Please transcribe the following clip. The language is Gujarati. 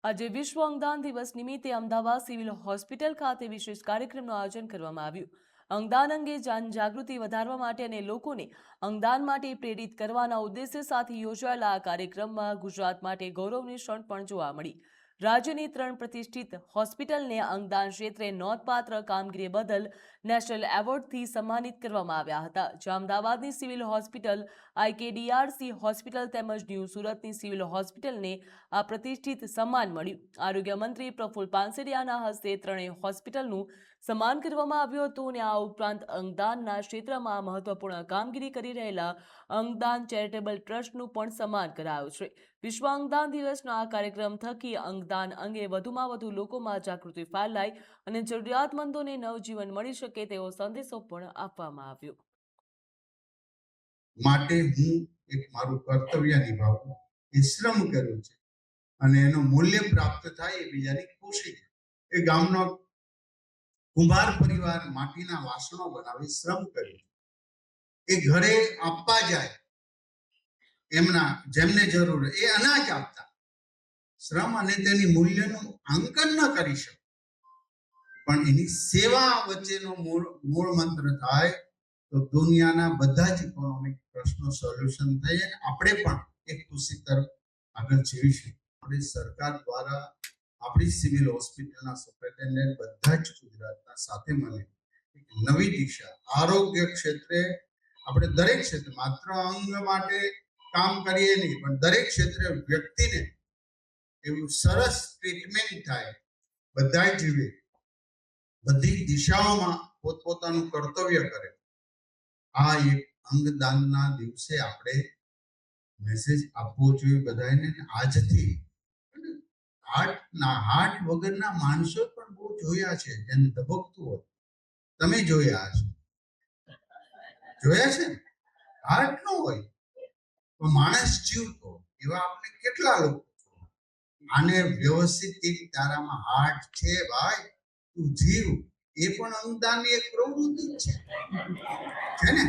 આજે વિશ્વ અંગદાન દિવસ નિમિત્તે અમદાવાદ સિવિલ હોસ્પિટલ ખાતે વિશેષ કાર્યક્રમનું આયોજન કરવામાં આવ્યું। અંગદાન અંગે જનજાગૃતિ વધારવા માટે અને લોકોને અંગદાન માટે પ્રેરિત કરવાના ઉદ્દેશ્ય સાથે યોજાયેલા આ કાર્યક્રમમાં ગુજરાત માટે ગૌરવની ક્ષણ પણ જોવા મળી। રાજ્યની 3 પ્રતિષ્ઠિત હોસ્પિટલને અંગદાન ક્ષેત્રે નોંધપાત્ર કામગીરી બદલ નેશનલ એવોર્ડથી સન્માનિત કરવામાં આવ્યા હતા। જ્યાં અમદાવાદની સિવિલ હોસ્પિટલ, IKDRC હોસ્પિટલ તેમજ ન્યૂ સુરતની સિવિલ હોસ્પિટલને આ પ્રતિષ્ઠિત સન્માન મળ્યું। આરોગ્ય મંત્રી પ્રફુલ્લ પાનસેરિયાના હસ્તે ત્રણેય હોસ્પિટલનું સન્માન કરવામાં આવ્યું હતું અને આ ઉપરાંત અંગદાનના ક્ષેત્રમાં મહત્વપૂર્ણ કામગીરી કરી રહેલા અંગદાન ચેરિટેબલ ટ્રસ્ટનું પણ સન્માન કરાયું છે। વિશ્વ અંગદાન દિવસના આ કાર્યક્રમ થકી અંગદાન અંગે વધુમાં વધુ લોકોમાં જાગૃતિ ફેલાય અને જરૂરિયાતમંદોને નવજીવન મળી શકે તેવો સંદેશો પણ આપવામાં આવ્યો। માટે હું એક મારું કર્તવ્ય નિભાવું એ શ્રમ કર્યું છે અને એનું મૂલ્ય પ્રાપ્ત થાય એ બીજાની ખુશી છે। એ ગામનો કુંભાર પરિવાર માટીના વાસણો બનાવી શ્રમ કર્યું, એ ઘરે આપવા જાય એમના જેમને જરૂર એ અનાજ આપતા, શ્રમ અને તેની મૂલ્યનું આંકન ન કરી શકે પણ એની સેવા વચ્ચેનો મૂળ મંત્ર થાય તો દુનિયાના બધા જ ઇકોનોમિક પ્રશ્નો સોલ્યુશન થાય અને આપણે પણ એક ખુશી તરફ આગળ જઈ શકીએ। આપણી સરકાર દ્વારા આપણી સિવિલ હોસ્પિટલના સુપ્રિન્ટેન્ડન્ટ બધા જ ગુજરાતના સાથે મળીને એક નવી દિશા આરોગ્ય ક્ષેત્રે આપણે દરેક ક્ષેત્રે માત્ર અંગ માટે કામ કરીએ નહીં પણ દરેક ક્ષેત્રે વ્યક્તિને એવું સરસ ટ્રીટમેન્ટ થાય, બધા જીવે, બધી દિશાઓમાં પોતપોતાનું કર્તવ્ય કરે। આ એક અંગદાનના દિવસે આપણે મેસેજ આપવો જોઈએ બધાને। આજથી હાર્ટ વગરના માણસો પણ બહુ જોયા છે જેને ધબકતું હોય, તમે જોયા છે ને, હાર્ટ નો હોય તો માણસ જીવતો, એવા આપણે કેટલા લોકો। આને વ્યવસ્થિત તારામાં હાર્ટ છે ભાઈ, તું જીવ, એ પણ અંગદાનની એક પ્રવૃત્તિ છે ને।